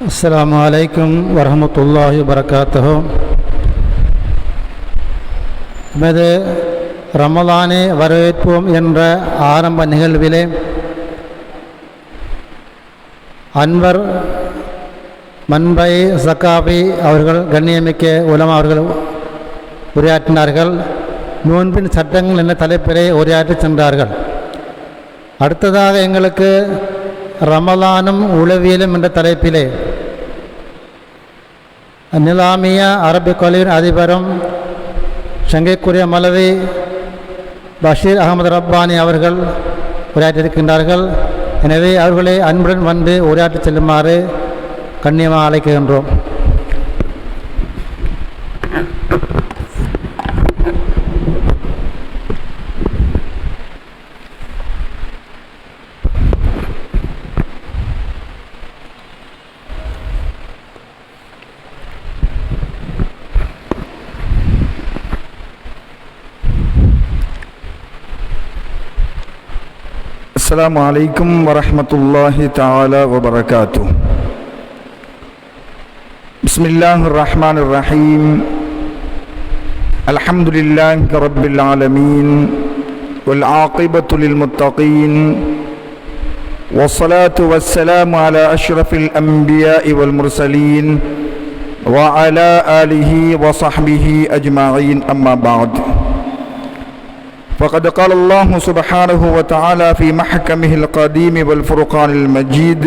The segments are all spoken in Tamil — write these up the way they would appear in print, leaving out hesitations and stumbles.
அஸ்ஸலாமு அலைக்கும் வரஹ்மத்துல்லாஹி வபரகாத்துஹு. நமது ரமலானை வரவேற்போம் என்ற ஆரம்ப நிகழ்விலே அன்வர் மன்பை சக்காபி அவர்கள் கண்ணியமிக்க உலமா அவர்கள் உரையாற்றினார்கள். நோன்பின் சட்டங்கள் என்ற தலைப்பிலே உரையாற்றி சென்றார்கள். அடுத்ததாக எங்களுக்கு ரமலானும் உளவியலும் என்ற தலைப்பிலே நிலாமிய அரபிக் கல்லூரியின் அதிபரும் சங்கைக்குரிய மௌலவி பஷீர் அகமது ரப்பானி அவர்கள் உரையாற்றியிருக்கின்றார்கள். எனவே அவர்களை அன்புடன் வந்து உரையாற்றி செல்லுமாறு கண்ணியமாக அழைக்கின்றோம். السلام عليكم ورحمة الله تعالى وبركاته. بسم الله الرحمن الرحيم. الحمد لله رب العالمين والعاقبة للمتقين والصلاة والسلام على أشرف الأنبياء والمرسلين وعلى آله وصحبه أجمعين. أما بعد، فقد قال الله سبحانه وتعالى في محكمه القديم والفرقان المجيد: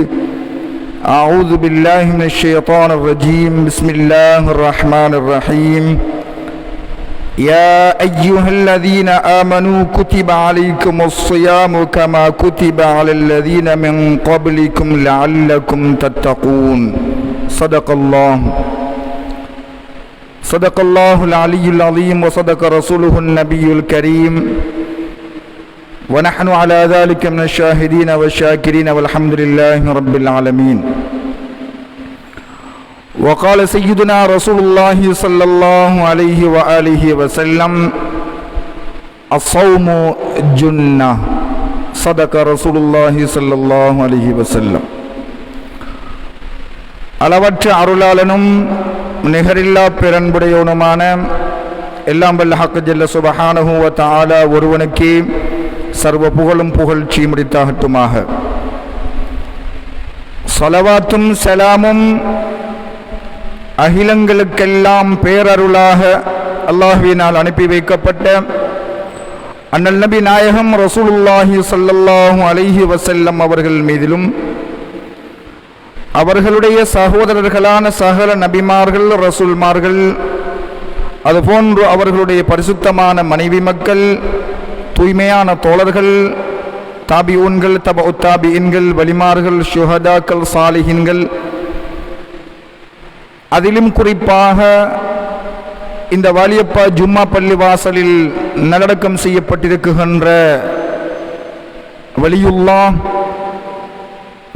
أعوذ بالله من الشيطان الرجيم. بسم الله الرحمن الرحيم. يا أيها الذين آمنوا كتب عليكم الصيام كما كتب على الذين من قبلكم لعلكم تتقون. صدق الله العلي العظيم وصدق رسوله النبي الكريم ونحن على ذلك من الشاهدين والشاكرين والحمد لله رب العالمين. وقال سيدنا رسول الله صلى الله عليه وآله وسلم: الصوم جنة. صدق رسول الله صلى الله عليه وسلم. அளவற்ற அருளாளனும் நிகரில்லா பேரன்புடையவனுமான எல்லாம் வல்ல ஹக் ஜல்ல சுப்ஹானஹு வ தஆலா ஒருவனுக்கே சர்வ புகழும் புகழ்ச்சியும் உரித்தாகட்டுமாக. ஸலவாத்தும் ஸலாமும் அகிலங்களுக்கெல்லாம் பேரருளாக அல்லாஹ்வினால் அனுப்பி வைக்கப்பட்ட அண்ணல் நபி நாயகம் ரசூலுல்லாஹி ஸல்லல்லாஹு அலைஹி வஸல்லம் அவர்கள் மீதிலும் அவர்களுடைய சகோதரர்களான சகல நபிமார்கள் ரசூல்மார்கள் அதுபோன்று அவர்களுடைய பரிசுத்தமான மனைவி மக்கள் தூய்மையான தோழர்கள் தாபிஊன்கள் தபஉத் தாபிஈன்கள் வலிமார்கள் ஷுஹதாக்கள் சாலிஹீன்கள் அதிலும் குறிப்பாக இந்த வாலியப்பா ஜும்மா பள்ளி வாசலில் நல்லடக்கம் செய்யப்பட்டிருக்கின்ற வலியுல்லாஹ்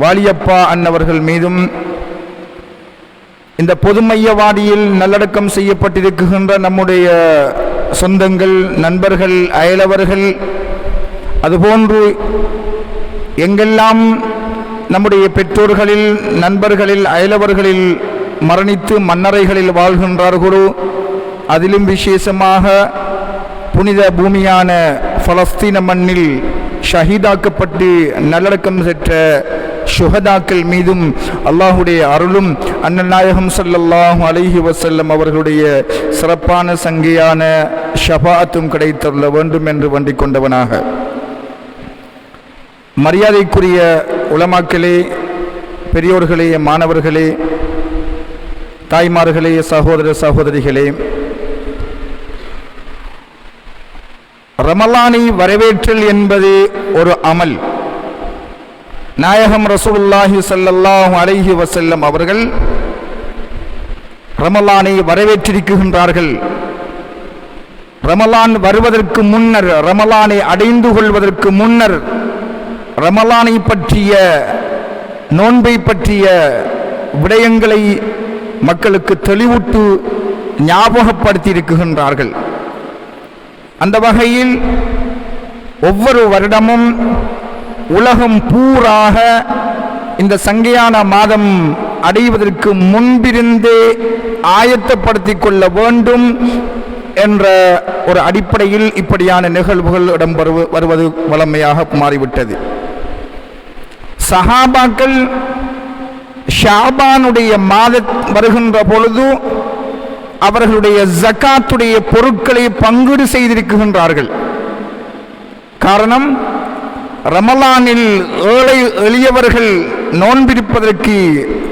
வாலியப்பா அன்னவர்கள் மீதும் இந்த பொதுமையவாடியில் நல்லடக்கம் செய்யப்பட்டிருக்கின்ற நம்முடைய சொந்தங்கள் நண்பர்கள் அயலவர்கள் அதுபோன்று எங்கெல்லாம் நம்முடைய பெற்றோர்களில் நண்பர்களில் அயலவர்களில் மரணித்து மன்னரைகளில் வாழ்கின்றார்களோ அதிலும் விசேஷமாக புனித பூமியான பலஸ்தீன மண்ணில் ஷஹீதாக்கப்பட்டு நல்லடக்கம் பெற்ற ஷுஹதாக்கள் மீதும் அல்லாஹுடைய அருளும் அண்ணல் நாயகம் ஸல்லல்லாஹு அலைஹி வஸல்லம் அவர்களுடைய சிறப்பான சங்கையான ஷஃபாஅத்தும் கிடைத்தருள வேண்டும் என்று வேண்டிக் கொண்டவனாக, மரியாதைக்குரிய உலமாக்களே, பெரியோர்களே, மாணவர்களே, தாய்மார்களே, சகோதர சகோதரிகளே, ரமலானை வரவேற்றல் என்பது ஒரு அமல். நாயகம் ரசூலுல்லாஹி ஸல்லல்லாஹு அலைஹி வஸல்லம் அவர்கள் ரமலானை வரவேற்றிருக்கின்றார்கள். ரமலான் வருவதற்கு முன்னர், ரமலானை அடைந்து கொள்வதற்கு முன்னர் ரமலானை பற்றிய நோன்பை பற்றிய விடயங்களை மக்களுக்கு தெளிவுட்டு ஞாபகப்படுத்தி இருக்கின்றார்கள். அந்த வகையில் ஒவ்வொரு வருடமும் உலகம் பூராக இந்த சங்கையான மாதம் அடைவதற்கு முன்பிருந்தே ஆயத்தப்படுத்திக் கொள்ள வேண்டும் என்ற ஒரு அடிப்படையில் இப்படியான நிகழ்வுகள் வருவது வழமையாக மாறிவிட்டது. சஹாபாக்கள் ஷாபானுடைய மாதம் வருகின்ற பொழுது அவர்களுடைய ஜகாத்துடைய பொருட்களை பங்கீடு செய்திருக்கின்றார்கள். காரணம், ரமலானில் ஏழை எளியவர்கள் நோன்பிருப்பதற்கு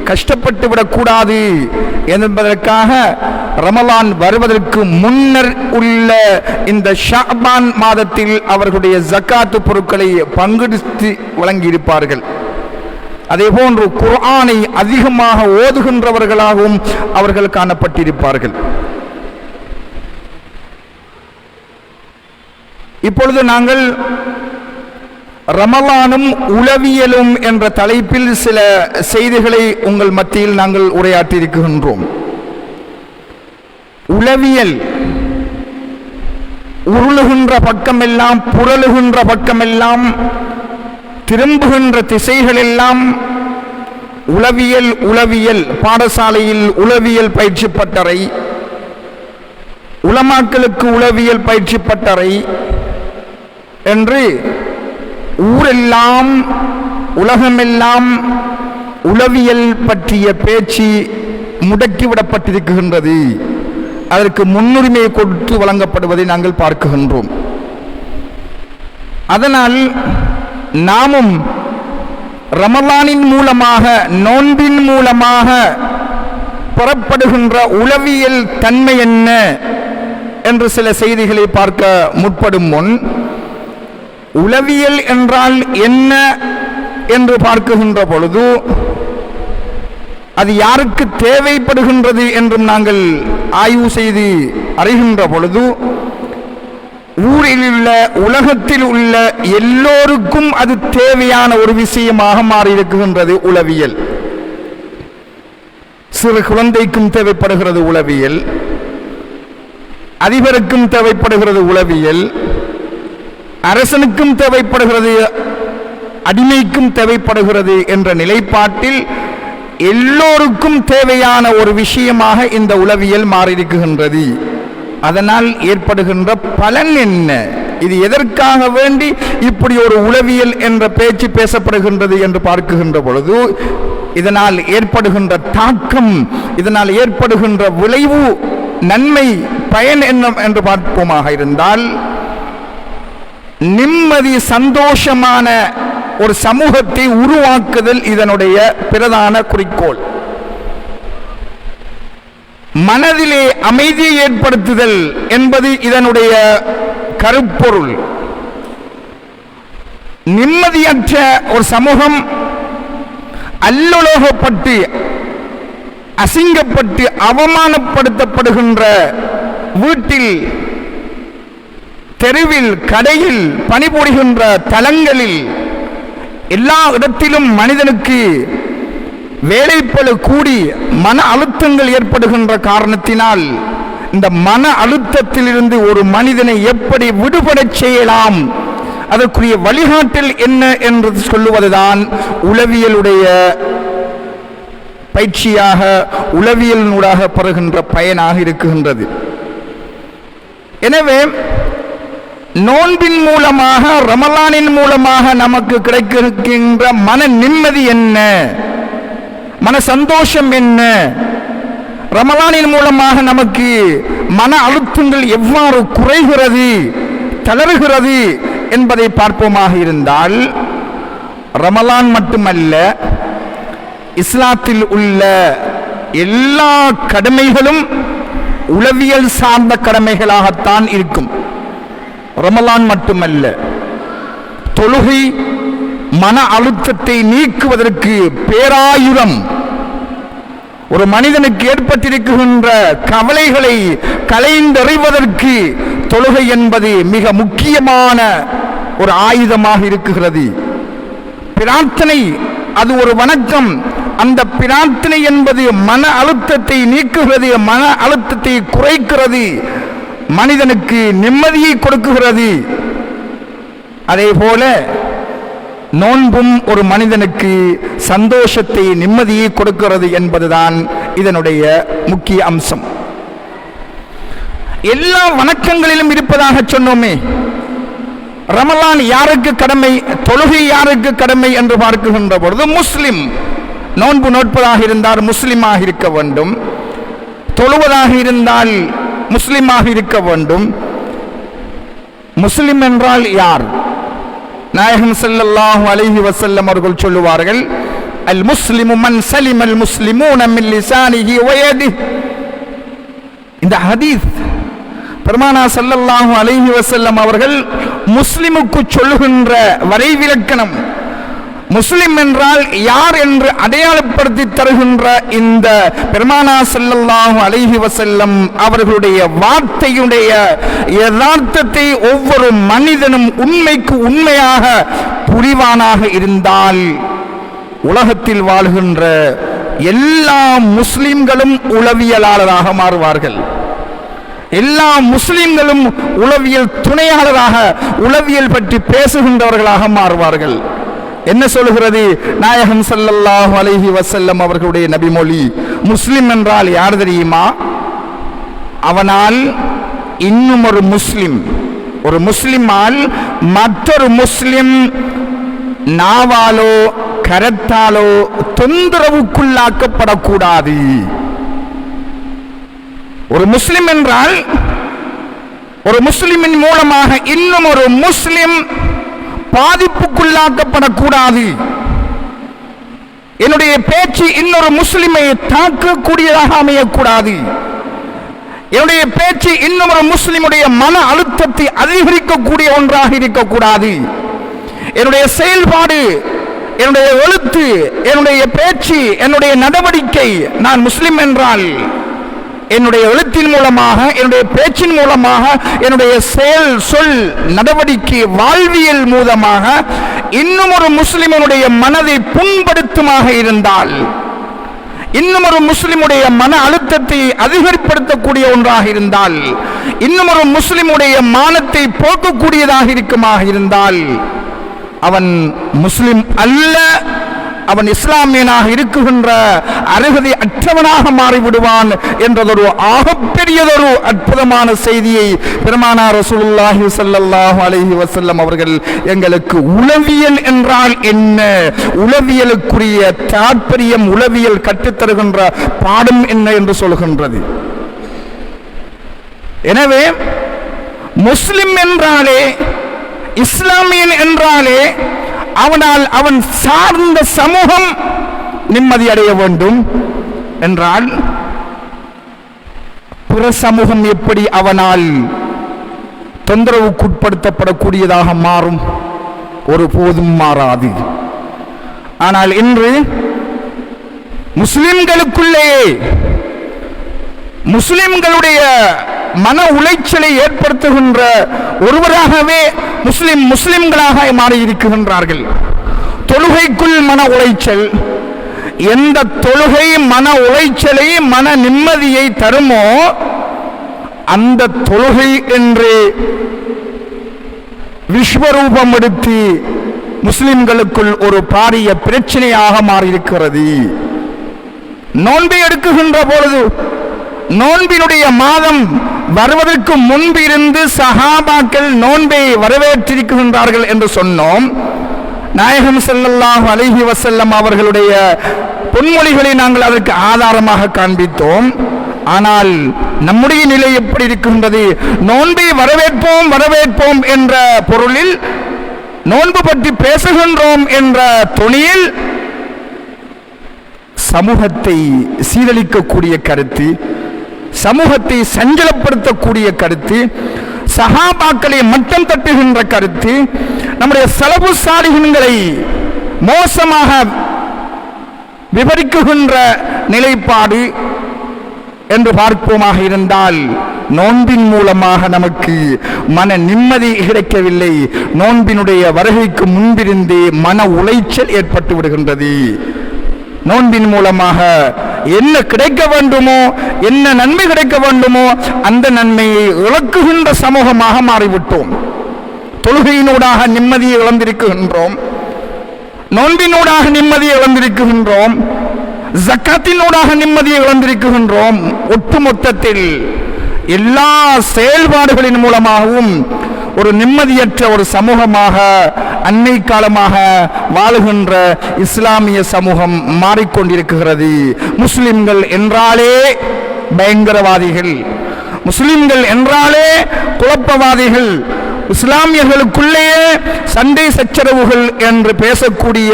கஷ்டப்பட்டு விடக்கூடாது என்பதற்காக ரமலான் வருவதற்கு முன்னர் உள்ள இந்த ஷாபான் மாதத்தில் அவர்களுடைய ஜகாத்து பொருட்களை பங்கெடுத்து வழங்கியிருப்பார்கள். அதேபோன்று குர்ஆனை அதிகமாக ஓதுகின்றவர்களாகவும் அவர்கள் காணப்பட்டிருப்பார்கள். இப்பொழுது நாங்கள் ரமலானும் உளவியலும் என்ற தலைப்பில் சில செய்திகளை உங்கள் மத்தியில் நாங்கள் உரையாற்றியிருக்கின்றோம். உளவியல் உருளுகின்ற பக்கமெல்லாம், புரளுகின்ற பக்கமெல்லாம், திரும்புகின்ற திசைகள் எல்லாம் உளவியல் பாடசாலையில் உளவியல் பயிற்சி பட்டறை, உலமாக்களுக்கு உளவியல் பயிற்சி பட்டறை என்று ஊரெல்லாம் உலகமெல்லாம் உளவியல் பற்றிய பேச்சு முடக்கிவிடப்பட்டிருக்கின்றது. அதற்கு முன்னுரிமை கொடுத்து வழங்கப்படுவதை நாங்கள் பார்க்கின்றோம். அதனால் நாமும் ரமலானின் மூலமாக, நோன்பின் மூலமாக புறப்படுகின்ற உளவியல் தன்மை என்ன என்று சில செய்திகளை பார்க்க முற்படும் முன், உளவியல் என்றால் என்ன என்று பார்க்கின்ற பொழுது அது யாருக்கு தேவைப்படுகின்றது என்றும் நாங்கள் ஆய்வு செய்து அறிகின்ற பொழுது, ஊரில் உள்ள, உலகத்தில் உள்ள எல்லோருக்கும் அது தேவையான ஒரு விஷயமாக மாறியிருக்கின்றது உளவியல். சிறு குழந்தைக்கும் தேவைப்படுகிறது உளவியல், அதிபருக்கும் தேவைப்படுகிறது உளவியல், அரசனுக்கும் தேவைப்படுகிறது, அடிமைக்கும் தேவைப்படுகிறது என்ற நிலைப்பாட்டில் எல்லோருக்கும் தேவையான ஒரு விஷயமாக இந்த உளவியல் மாறியிருக்கின்றது. அதனால் ஏற்படுகின்ற பலன் என்ன, இது எதற்காக வேண்டி இப்படி ஒரு உளவியல் என்ற பேச்சு பேசப்படுகின்றது என்று பார்க்கின்ற பொழுது, இதனால் ஏற்படுகின்ற தாக்கம், இதனால் ஏற்படுகின்ற விளைவு, நன்மை, பயன் என்ன என்று பார்ப்போமாக இருந்தால், நிம்மதி, சந்தோஷமான ஒரு சமூகத்தை உருவாக்குதல் இதனுடைய பிரதான குறிக்கோள். மனதிலே அமைதியை ஏற்படுத்துதல் என்பது இதனுடைய கருப்பொருள். நிம்மதியற்ற ஒரு சமூகம் அல்லோலோகப்பட்டு, அசிங்கப்பட்டு, அவமானப்படுத்தப்படுகின்ற வீட்டில், தெருவில், கடையில், பணிபுரிகின்ற தலங்களில், எல்லா இடத்திலும் மனிதனுக்கு வேலைப்பளு கூடி மன அழுத்தங்கள் ஏற்படுகின்ற காரணத்தினால், இந்த மன அழுத்தத்திலிருந்து ஒரு மனிதனை எப்படி விடுபடச் செய்யலாம், அதற்குரிய வழிகாட்டல் என்ன என்று சொல்லுவதுதான் உளவியலுடைய பயிற்சியாக, உளவியலினூடாக பெறுகின்ற பயனாக இருக்குகின்றது. எனவே நோன்பின் மூலமாக, ரமலானின் மூலமாக நமக்கு கிடைக்கின்ற மன நிம்மதி என்ன, மன சந்தோஷம் என்ன, ரமலானின் மூலமாக நமக்கு மன அழுத்தங்கள் எவ்வாறு குறைகிறது, தளர்கிறது என்பதை பார்ப்போமாக இருந்தால், ரமலான் மட்டுமல்ல, இஸ்லாத்தில் உள்ள எல்லா கடமைகளும் உளவியல் சார்ந்த கடமைகளாகத்தான் இருக்கும். ரமலான் மட்டுமல்ல, தொழுகை மன அழுத்தத்தை நீக்குவதற்கு பேராயுதம். ஒரு மனிதனுக்கு ஏற்பட்டிருக்கின்ற கவலைகளை களைந்தெறிவதற்கு தொழுகை என்பது மிக முக்கியமான ஒரு ஆயுதமாக இருக்குகிறது. பிரார்த்தனை அது ஒரு வணக்கம். அந்த பிரார்த்தனை என்பது மன அழுத்தத்தை நீக்குகிறது, மன அழுத்தத்தை குறைக்கிறது, மனிதனுக்கு நிம்மதியை கொடுக்குகிறது. அதே போல நோன்பும் ஒரு மனிதனுக்கு சந்தோஷத்தை நிம்மதியை கொடுக்கிறது என்பதுதான் இதனுடைய முக்கிய அம்சம். எல்லா வணக்கங்களிலும் இருப்பதாக சொன்னோமே, ரமலான் யாருக்கு கடமை, தொழுகை யாருக்கு கடமை என்று பார்க்கின்ற பொழுது முஸ்லிம் நோன்பு நோட்பதாக இருந்தால் முஸ்லிமாக இருக்க வேண்டும், தொழுவதாக இருந்தால் முஸ்லிமாக இருக்க வேண்டும். முஸ்லிம் என்றால் யார்? நாயகம் ஸல்லல்லாஹு அலைஹி வஸல்லம் அவர்கள் சொல்லுவார்கள், அல் முஸ்லிமு மன் சலிம அல் முஸ்லிமூன மின் லிசானிஹி வ யதிஹி. இந்த ஹதீஸ் பெருமானா ஸல்லல்லாஹு அலைஹி வஸல்லம் அவர்கள் முஸ்லிமுக்கு சொல்லுகின்ற வரைவிலக்கணம். முஸ்லிம் என்றால் யார் என்று அடையாளப்படுத்தி தருகின்ற இந்த பெருமானா ஸல்லல்லாஹு அலைஹி வஸல்லம் அவர்களுடைய வார்த்தையுடைய யதார்த்தத்தை ஒவ்வொரு மனிதனும் உண்மைக்கு உண்மையாக புரிவானாக இருந்தால் உலகத்தில் வாழ்கின்ற எல்லா முஸ்லிம்களும் உளவியலாளராக மாறுவார்கள். எல்லா முஸ்லிம்களும் உளவியல் துணையாளராக, உளவியல் பற்றி பேசுகின்றவர்களாக மாறுவார்கள். என்ன சொல்கிறது நாயகம் ஸல்லல்லாஹு அலைஹி வஸல்லம் அவர்களுடைய நபிமொழி? முஸ்லிம் என்றால் யார் தெரியுமா? அவனால் இன்னும் ஒரு முஸ்லிம், ஒரு முஸ்லிமால் மற்றொரு முஸ்லிம் நாவாலோ கரத்தாலோ தொந்தரவுக்குள்ளாக்கப்படக்கூடாது. ஒரு முஸ்லிம் என்றால் ஒரு முஸ்லிமின் மூலமாக இன்னும் ஒரு முஸ்லிம் பாதிப்புக்குள்ளாக்கப்படக்கூடாது. என்னுடைய பேச்சு இன்னொரு முஸ்லிமை தாக்கக்கூடியதாக அமையக்கூடாது. என்னுடைய பேச்சு இன்னொரு முஸ்லிமுடைய மன அழுத்தத்தை அதிகரிக்கக்கூடிய ஒன்றாக இருக்கக்கூடாது. என்னுடைய செயல்பாடு, என்னுடைய எழுத்து, என்னுடைய பேச்சு, என்னுடைய நடவடிக்கை, நான் முஸ்லிம் என்றால் என்னுடைய எழுத்தின் மூலமாக, என்னுடைய பேச்சின் மூலமாக, என்னுடைய செயல் சொல் நடவடிக்கை வாழ்வியல் மூலமாக இன்னும் ஒரு முஸ்லிமுடைய மனதை புண்படுத்துமாக இருந்தால், இன்னும் ஒரு முஸ்லிமுடைய மன அழுத்தத்தை அதிகப்படுத்தக்கூடிய ஒன்றாக இருந்தால், இன்னும் ஒரு முஸ்லிமுடைய மானத்தை போக்கக்கூடியதாக இருக்குமாக இருந்தால் அவன் முஸ்லிம் அல்ல, அவன் இஸ்லாமியனாக இருக்குகின்ற அருகதை அற்றவனாக மாறிவிடுவான் என்றதொரு ஆகப்பெரியதொரு அற்புதமான செய்தியை பெருமானார் ரசூலுல்லாஹி ஸல்லல்லாஹு அலைஹி வஸல்லம் அவர்கள் எங்களுக்கு உளவியல் என்றால் என்ன, உளவியலுக்குரிய தாற்பயம், உளவியல் கற்றுத்தருகின்ற பாடம் என்ன என்று சொல்கின்றது. எனவே முஸ்லிம் என்றாலே, இஸ்லாமியன் என்றாலே அவனால் அவன் சார்ந்த சமூகம் நிம்மதி அடைய வேண்டும் என்றால் பிற சமூகம் எப்படி அவனால் தொந்தரவுக்குட்படுத்தப்படக்கூடியதாக மாறும்? ஒருபோதும் மாறாது. ஆனால் இன்று முஸ்லிம்களுக்குள்ளேயே முஸ்லிம்களுடைய மன உளைச்சலை ஏற்படுத்துகின்ற ஒருவராகவே முஸ்லிம்களாக மாறியிருக்கின்றார்கள். தொழுகைக்குள் மன உளைச்சல், எந்த தொழுகை மன உளைச்சலை, மன நிம்மதியை தருமோ அந்த தொழுகை என்று விஸ்வரூபம் எடுத்து முஸ்லிம்களுக்குள் ஒரு பாரிய பிரச்சனையாக மாறியிருக்கிறது. நோன்பை எடுக்குகின்ற பொழுது, நோன்பினுடைய மாதம் வருவதற்கு முன்பு இருந்து சஹாபாக்கள் நோன்பை வரவேற்றிருக்கின்றார்கள் என்று சொன்னோம். நாயகம் ஸல்லல்லாஹு அலைஹி வஸல்லம் அவர்களுடைய பொன்மொழிகளை நாங்கள் அதற்கு ஆதாரமாக காண்பித்தோம். ஆனால் நம்முடைய நிலை எப்படி இருக்கின்றது? நோன்பை வரவேற்போம் வரவேற்போம் என்ற பொருளில், நோன்பு பற்றி பேசுகின்றோம் என்ற துணியில் சமூகத்தை சீரழிக்கக்கூடிய கருத்து, சமூகத்தை சஞ்சலப்படுத்தக்கூடிய கருத்து, சஹாபாக்களை மட்டம் தட்டுகின்ற கருத்து, நம்முடைய ஸலஃபு ஸாலிஹீன்களை மோசமாக விவரிக்குகின்ற நிலைப்பாடு என்று பார்ப்போமாக இருந்தால், நோன்பின் மூலமாக நமக்கு மன நிம்மதி கிடைக்கவில்லை. நோன்பினுடைய வருகைக்கு முன்பிருந்தே மன உளைச்சல் ஏற்பட்டு விடுகின்றது. நோன்பின் மூலமாக என்ன கிடைக்க வேண்டுமோ, என்ன நன்மை கிடைக்க வேண்டுமோ அந்த நன்மையை இழக்குகின்ற சமூகமாக மாறிவிட்டோம். தொழுகையினூடாக நிம்மதியை இழந்திருக்கின்றோம். நோன்பினூடாக நிம்மதியை இழந்திருக்கின்றோம், ஜக்காத்தினூடாக நிம்மதியை இழந்திருக்கின்றோம். ஒட்டுமொத்தத்தில் எல்லா செயல்பாடுகளின் மூலமாகவும் ஒரு நிம்மதியற்ற ஒரு சமூகமாக அன்னை காலமாக வாழுகின்ற இஸ்லாமிய சமூகம் மாறிக்கொண்டிருக்கிறது. முஸ்லிம்கள் என்றாலே பயங்கரவாதிகள், முஸ்லிம்கள் என்றாலே குழப்பவாதிகள், இஸ்லாமியர்களுக்குள்ளேயே சண்டை சச்சரவுகள் என்று பேசக்கூடிய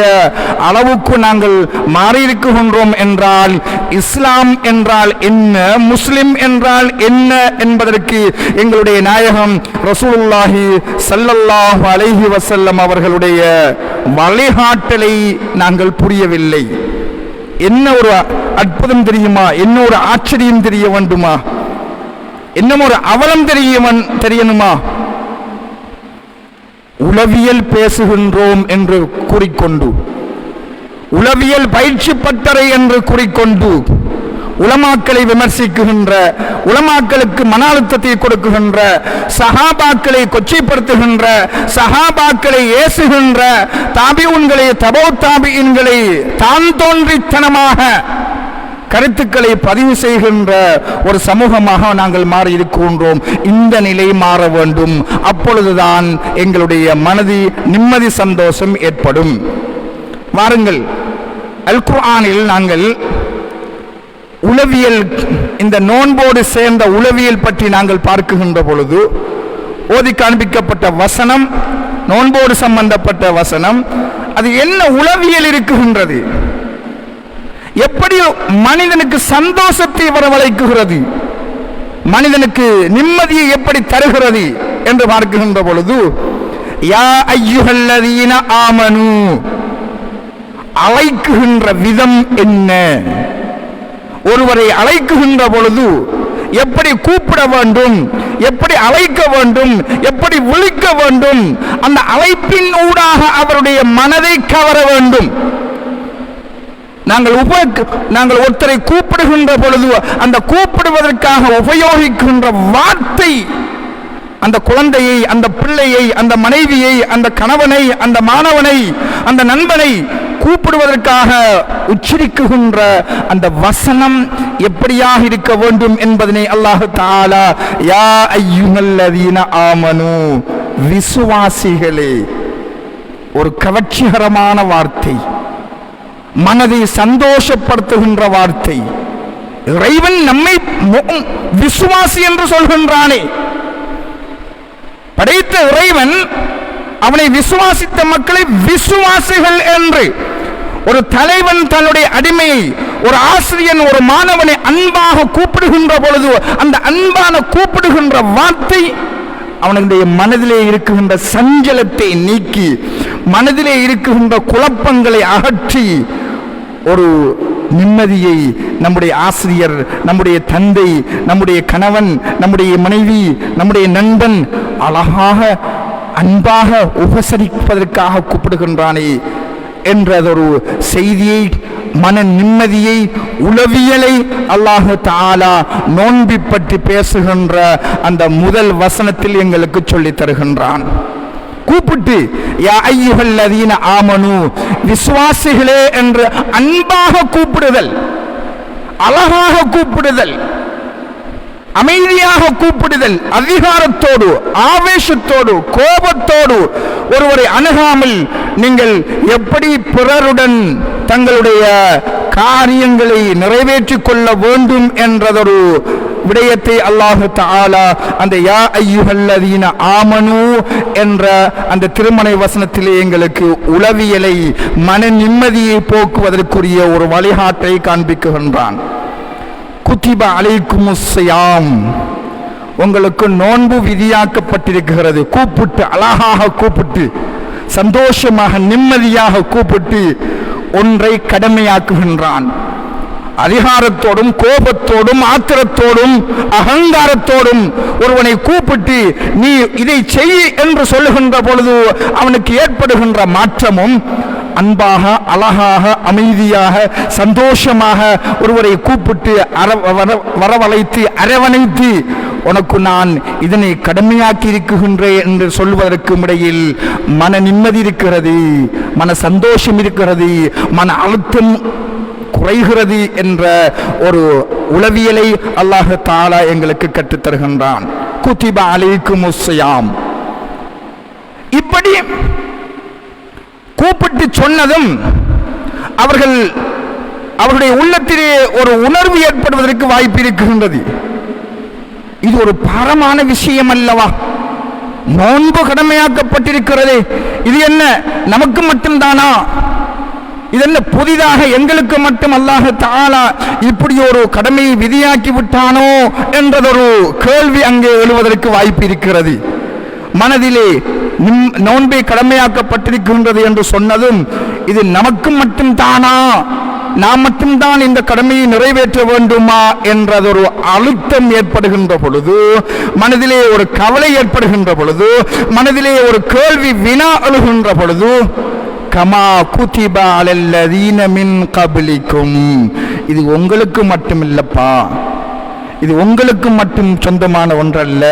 அளவுக்கு நாங்கள் மாறியிருக்கின்றோம் என்றால் இஸ்லாம் என்றால் என்ன, முஸ்லிம் என்றால் என்ன என்பதற்கு எங்களுடைய நாயகம் ரசூலுல்லாஹி ஸல்லல்லாஹு அலைஹி வஸல்லம் அவர்களுடைய வழிகாட்டலை நாங்கள் புரியவில்லை. என்ன ஒரு அற்புதம் தெரியுமா, என்ன ஒரு ஆச்சரியம் தெரிய வேண்டுமா, என்ன ஒரு அவலம் தெரியணுமா? உளவியல் பேசுகின்றோம் என்று கூறிக்கொண்டு, உளவியல் பயிற்சி பட்டறை என்று கூறிக்கொண்டு உலமாக்களை விமர்சிக்குகின்ற, உலமாக்களுக்கு மன அழுத்தத்தை கொடுக்குகின்ற, சஹாபாக்களை கொச்சைப்படுத்துகின்ற, சஹாபாக்களை ஏசுகின்ற, தாபிஊன்களை தபோ தாபியின்களை தான் தோன்றித்தனமாக கருத்துக்களை பதிவு செய்கின்ற ஒரு சமூகமாக நாங்கள் மாறி இருக்கின்றோம். இந்த நிலை மாற வேண்டும். அப்பொழுதுதான் எங்களுடைய மனதி நிம்மதி சந்தோஷம் ஏற்படும். வாருங்கள், அல் குர்ஆனில் நாங்கள் உளவியல், இந்த நோன்போடு சேர்ந்த உளவியல் பற்றி நாங்கள் பார்க்குகின்ற பொழுது ஓதி காண்பிக்கப்பட்ட வசனம், நோன்போடு சம்பந்தப்பட்ட வசனம், அது என்ன உளவியல் இருக்குகின்றது, எப்படி மனிதனுக்கு சந்தோஷத்தை வரவழைக்குகிறது, மனிதனுக்கு நிம்மதியை எப்படி தருகிறது என்று பார்க்கின்ற பொழுது, யா அய்யுஹல்லதீன ஆமனு, அழைக்குகின்ற விதம் என்ன, ஒருவரை அழைக்குகின்ற பொழுது எப்படி கூப்பிட வேண்டும், எப்படி அழைக்க வேண்டும், எப்படி விழிக்க வேண்டும், அந்த அழைப்பின் ஊடாக அவருடைய மனதை கவர வேண்டும். நாங்கள் ஒருத்தரை கூப்பிடுகின்ற பொழுது அந்த கூப்பிடுவதற்காக உபயோகிக்கின்ற வார்த்தை, அந்த குழந்தையை, அந்த பிள்ளையை, அந்த மனைவியை, அந்த கணவனை, அந்த மாணவனை, அந்த நண்பனை கூப்பிடுவதற்காக உச்சரிக்குகின்ற அந்த வசனம் எப்படியாக இருக்க வேண்டும் என்பதனை அல்லாஹ் தஆலா யா அய்யுஹல்லதீன ஆமனு, விசுவாசிகளே, ஒரு கவர்ச்சிகரமான வார்த்தை, மனதை சந்தோஷப்படுத்துகின்ற வார்த்தை. இறைவன் நம்மை விசுவாசி என்று சொல்கின்றானே, படைத்த இறைவன் அவனை விசுவாசித்த மக்களை விசுவாசிகள் என்று, ஒரு தலைவன் தன்னுடைய அடிமையை, ஒரு ஆசிரியன் ஒரு மாணவனை அன்பாக கூப்பிடுகின்ற பொழுது அந்த அன்பான கூப்பிடுகின்ற வார்த்தை அவனுடைய மனதிலே இருக்குகின்ற சஞ்சலத்தை நீக்கி, மனதிலே இருக்குகின்ற குழப்பங்களை அகற்றி ஒரு நிம்மதியை நம்முடைய ஆசிரியர், நம்முடைய தந்தை, நம்முடைய கணவன், நம்முடைய மனைவி, நம்முடைய நண்பன் அழகாக அன்பாக உபசரிப்பதற்காக கூப்பிடுகின்றானே என்றதொரு செய்தியை, மன நிம்மதியை, உளவியலை அல்லாஹ் தஆலா நோன்பை பற்றி பேசுகின்ற அந்த முதல் வசனத்தில் எங்களுக்கு சொல்லித் தருகின்றான். கூப்பிட்டு யா அய்யுஹல்லதீன ஆமனு, விசுவாசிகளே என்று அன்பாக கூப்பிடுதல், அழகாக கூப்பிடுதல், அமைதியாக கூப்பிடுதல், அதிகாரத்தோடு, ஆவேசத்தோடு, கோபத்தோடு ஒருவரை அணுகாமல் நீங்கள் எப்படி பிறருடன் தங்களுடைய காரியங்களை நிறைவேற்றிக் கொள்ள வேண்டும் என்றதொரு விடயத்தை அல்லாஹ் தஆலா அந்த யா அய்யுஹல்லதீன ஆமனு என்ற அந்த திருமண வசனத்திலே எங்களுக்கு உளவியலை, மன நிம்மதியை போக்குவதற்குரிய ஒரு வழிகாட்டை காண்பிக்கின்றான். குத்திப அலைக்குமுஸ் ஸியாம், உங்களுக்கு நோன்பு விதியாக்கப்பட்டிருக்கிறது. கூப்பிட்டு, அழகாக கூப்பிட்டு, சந்தோஷமாக நிம்மதியாக கூப்பிட்டு ஒன்றை கடமையாக்குகின்றான். அதிகாரத்தோடும், கோபத்தோடும், ஆத்திரத்தோடும், அகங்காரத்தோடும் ஒருவனை கூப்பிட்டு நீ இதை செய் என்று சொல்லுகின்ற பொழுது அவனுக்கு ஏற்படுகின்ற மாற்றமும், அன்பாக, அழகாக, அமைதியாக, சந்தோஷமாக ஒருவரை கூப்பிட்டு வரவழைத்து அரவணைத்து உனக்கு நான் இதனை கடமையாக்கி இருக்குகின்றேன் என்று சொல்வதற்கும் இடையில் மன நிம்மதி இருக்கிறது, மன சந்தோஷம் இருக்கிறது, மன அழுத்தம் குறைகிறது என்ற ஒரு உளவியலை அல்லாஹ் தஆலா எங்களுக்கு கற்றுத் தருகின்றான். குதிப அலைக்குமுஸ் ஸியாம். இப்படி கூப்பிட்டு சொன்னதும் அவர்களுடைய உள்ளத்திலே ஒரு உணர்வு ஏற்படுவதற்கு வாய்ப்பு இருக்கின்றது. இது ஒரு பாரமான விஷயம் அல்லவா? நோன்பு கடமையாக்கப்பட்டிருக்கிறது, இது என்ன நமக்கு மட்டும்தானா? இதென்ன புதிதாக எங்களுக்கு மட்டும் அல்லாஹ் தஆலா இப்படி ஒரு கடமையை விதியாக்கி விட்டானோ என்றதொரு கேள்வி அங்கே எழுவதற்கு வாய்ப்பு இருக்கிறது. மனதிலே நோன்பை கடமையாக்கப்பட்டிருக்கின்றது என்று சொன்னதும் இது நமக்கு மட்டும்தானா, நாம் மட்டும்தான் இந்த கடமையை நிறைவேற்ற வேண்டுமா என்றதொரு அழுத்தம் ஏற்படுகின்ற பொழுது, மனதிலே ஒரு கவலை ஏற்படுகின்ற பொழுது, மனதிலே ஒரு கேள்வி வினா எழுகின்ற பொழுது, கமா குதிப அலல்லதீன மின் கப்லிக்கும், இது உங்களுக்கு மட்டுமில்லப்பா, இது உங்களுக்கு மட்டும் சொந்தமான ஒன்றல்ல,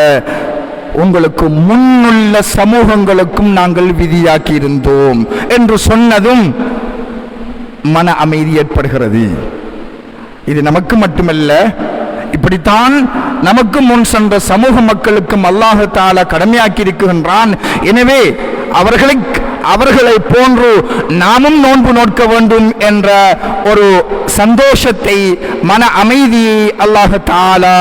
உங்களுக்கு முன்னுள்ள சமூகங்களுக்கும் நாங்கள் விதியாக்கி இருந்தோம் என்று சொன்னதும் மன அமைதி ஏற்படுகிறது. இது நமக்கு மட்டுமல்ல, இப்படித்தான் நமக்கு முன் சென்ற சமூக மக்களுக்கும் அல்லாஹ் தஆலா கடமையாக்கி இருக்கின்றான். எனவே அவர்களை போன்று நாமும் நோன்பு நோக்க வேண்டும் என்ற ஒரு சந்தோஷத்தை, மன அமைதியை அல்லாஹ் தஆலா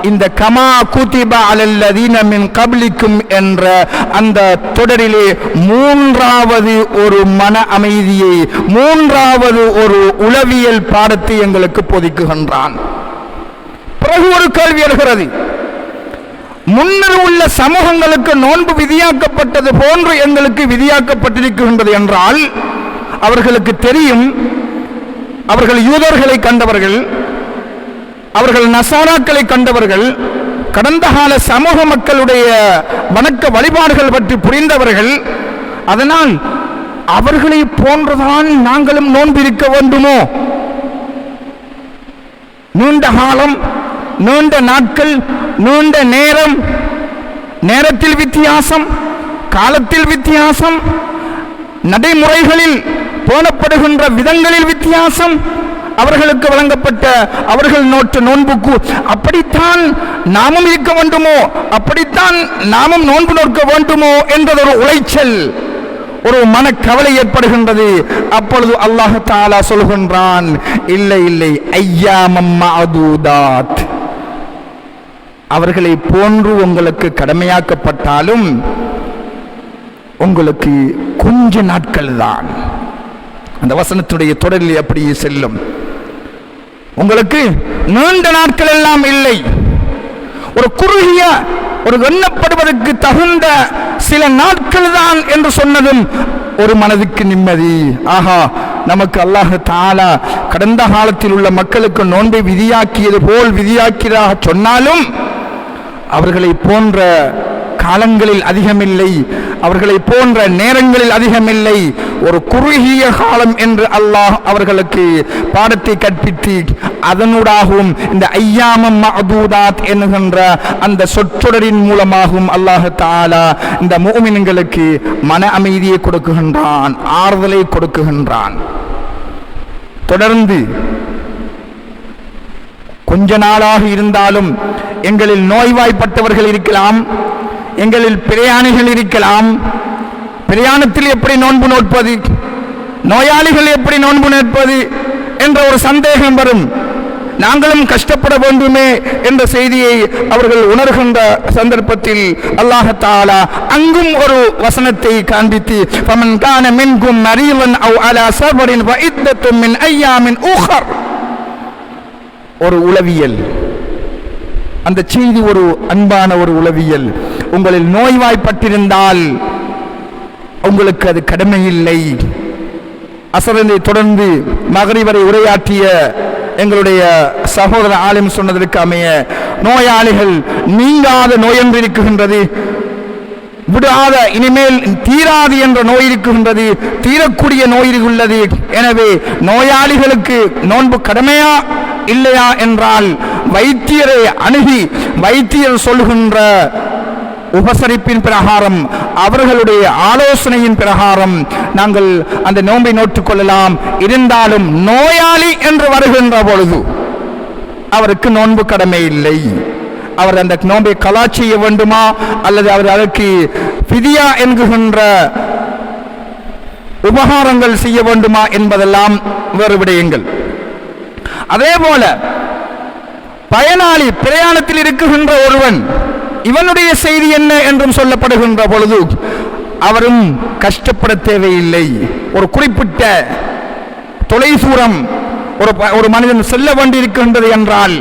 இந்த கமா குதிப அலல்லதீன மின் கப்லிக்கும் என்ற அந்த தொடரிலே மூன்றாவது ஒரு மன அமைதியை, மூன்றாவது ஒரு உளவியல் பாடத்தை எங்களுக்கு போதிக்குகின்றான். பிறகு ஒரு கேள்வி எழுகிறது, முன்னர் உள்ள சமூகங்களுக்கு நோன்பு விதியாக்கப்பட்டது போன்று எங்களுக்கு விதியாக்கப்பட்டிருக்கின்றது என்றால், அவர்களுக்கு தெரியும், அவர்கள் யூதர்களை கண்டவர்கள், அவர்கள் நசாராக்களை கண்டவர்கள், கடந்த கால சமூக மக்களுடைய வணக்க வழிபாடுகள் பற்றி புரிந்தவர்கள். அதனால் அவர்களை போன்றுதான் நாங்களும் நோன்பு இருக்க வேண்டுமோ? நீண்ட காலம், நீண்ட நாட்கள், நீண்ட நேரம், நேரத்தில் வித்தியாசம், காலத்தில் வித்தியாசம், நடைமுறைகளில் போனப்படுகின்ற விதங்களில் வித்தியாசம், அவர்களுக்கு வழங்கப்பட்ட அவர்கள் நோற்ற நோன்புக்கு அப்படித்தான் நாமும் இருக்க வேண்டுமோ, அப்படித்தான் நாமும் நோன்பு நோக்க வேண்டுமோ என்றதொரு உளைச்சல், ஒரு மனக்கவலை ஏற்படுகின்றது. அப்பொழுது அல்லாஹ் தஆலா சொல்கின்றான், இல்லை இல்லை, ஐயாமம் மஅதூதாத், அவர்களை போன்று உங்களுக்கு கடமையாக்கப்பட்டாலும் உங்களுக்கு கொஞ்ச நாட்கள் தான். அந்த வசனத்துடைய தொடரில் அப்படியே செல்லும். உங்களுக்கு நீண்ட நாட்கள் எல்லாம் இல்லை, ஒரு குறுகிய, ஒரு எண்ணப்படுவதற்கு தகுந்த சில நாட்கள் தான் என்று சொன்னதும் ஒரு மனதுக்கு நிம்மதி. ஆஹா, நமக்கு அல்லாஹ் தஆலா கடந்த காலத்தில் உள்ள மக்களுக்கு நோன்பை விதியாக்கியது போல் விதியாக்கிறதாக சொன்னாலும் அவர்களை போன்ற காலங்களில் அதிகமில்லை, அவர்களை போன்ற நேரங்களில் அதிகமில்லை, ஒரு குறுகிய காலம் என்று அல்லாஹ் அவர்களுக்கு பாடத்தை கற்பித்து அதனூடாகவும் இந்த ஐயாமம் மஅதூதாத் என்கின்ற அந்த சொற்றொடரின் மூலமாகவும் அல்லாஹ் தஆலா இந்த முஃமின்களுக்கு மன அமைதியை கொடுக்குகின்றான், ஆறுதலை கொடுக்குகின்றான். தொடர்ந்து கொஞ்ச நாளாக இருந்தாலும் எங்களில் நோய்வாய்ப்பட்டவர்கள் இருக்கலாம், எங்களில் பிரயாணிகள் இருக்கலாம். பிரயாணத்தில் எப்படி நோன்பு நோட்பது, நோயாளிகள் எப்படி நோன்பு நோட்பது என்ற ஒரு சந்தேகம் வரும். நாங்களும் கஷ்டப்பட வேண்டுமே என்ற செய்தியை அவர்கள் உணர்கின்ற சந்தர்ப்பத்தில் அல்லாஹ் தஆலா அங்கும் ஒரு வசனத்தை காண்பித்து, ஃபமன் கான மின்கும் மரீதன் அவ் அலா ஸஃபரின் வஇத்தத்தும் மின் அய்யாமின் உஹர், ஒரு உளவியல். அந்த செய்தி ஒரு அன்பான ஒரு உளவியல். உங்களில் நோய்வாய்ப்பட்டிருந்தால் உங்களுக்கு அது கடமை இல்லை. அசரனை தொடர்ந்து மகரிப் வரை உரையாற்றிய எங்களுடைய சகோதர ஆலிம் சொன்னதற்கு அமைய, நோயாளிகள் நீங்காத நோயொன்று இருக்குகின்றது, விடாத இனிமேல் தீராது என்ற நோய் இருக்குகின்றது, தீரக்கூடிய நோய் உள்ளது. எனவே நோயாளிகளுக்கு நோன்பு கடமையா இல்லையா என்றால், வைத்தியரை அணுகி வைத்தியர் சொல்கின்ற உபசரிப்பின் பிரகாரம் அவர்களுடைய ஆலோசனையின் பிரகாரம் நாங்கள் அந்த நோன்பை நோட்டுக் கொள்ளலாம். இருந்தாலும் நோயாளி என்று வருகின்ற பொழுது அவருக்கு நோன்பு கடமை இல்லை. அவர் அந்த நோன்பை கலா செய்ய வேண்டுமா அல்லது அவர் அதற்கு ஃபிதியா என்கின்ற உபகாரங்கள் செய்ய வேண்டுமா என்பதெல்லாம் வேறு விடயங்கள். அதே போல பயனாளி பிரயாணத்தில் இருக்குகின்ற ஒருவன் இவனுடைய செய்தி என்ன என்றும் சொல்லப்படுகின்ற பொழுது அவரும் கஷ்டப்பட தேவையில்லை. ஒரு குறிப்பிட்ட தொலைதூரம் ஒரு மனிதன் செல்ல வேண்டியிருக்கின்றது என்றால்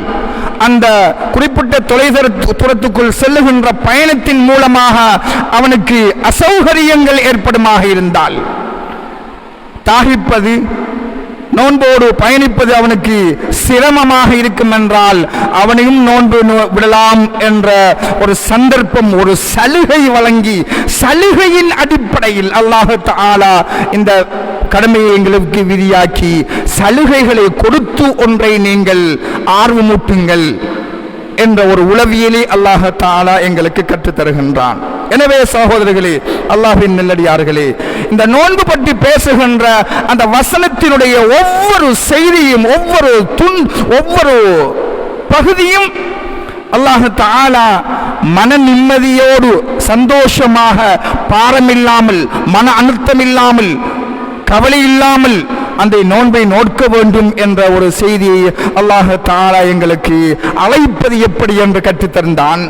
அந்த குறிப்பிட்ட தொலைதூரத்துக்குள் செல்லுகின்ற பயணத்தின் மூலமாக அவனுக்கு அசௌகரியங்கள் ஏற்படுமாக இருந்தால் தாகிப்பது நோன்போடு பயணிப்பது அவனுக்கு சிரமமாக இருக்கும் என்றால் அவனையும் நோன்பு விடலாம் என்ற ஒரு சந்தர்ப்பம், ஒரு சலுகை வழங்கி சலுகையின் அடிப்படையில் அல்லாஹ் தஆலா இந்த கடமையை எங்களுக்கு விதியாக்கி சலுகைகளை கொடுத்து ஒன்றை நீங்கள் ஆர்வமூட்டுங்கள் என்ற ஒரு உளவியலை அல்லாஹ் தஆலா எங்களுக்கு கற்றுத் தருகின்றான். எனவே சகோதரர்களே, அல்லாஹ்வின் நல்லடியார்களே, இந்த நோன்பு பற்றி பேசுகின்ற அந்த வசனத்தினுடைய ஒவ்வொரு செய்தியும் ஒவ்வொரு பகுதியும் அல்லாஹ் தஆலா மன நிம்மதியோடு சந்தோஷமாக பாரமில்லாமல் மன அழுத்தம் இல்லாமல் கவலை இல்லாமல் அந்த நோன்பை நோக்க வேண்டும் என்ற ஒரு செய்தியை அல்லாஹ் தஆலா எங்களுக்கு அழைப்பது எப்படி என்று கற்றுத்தந்தான்.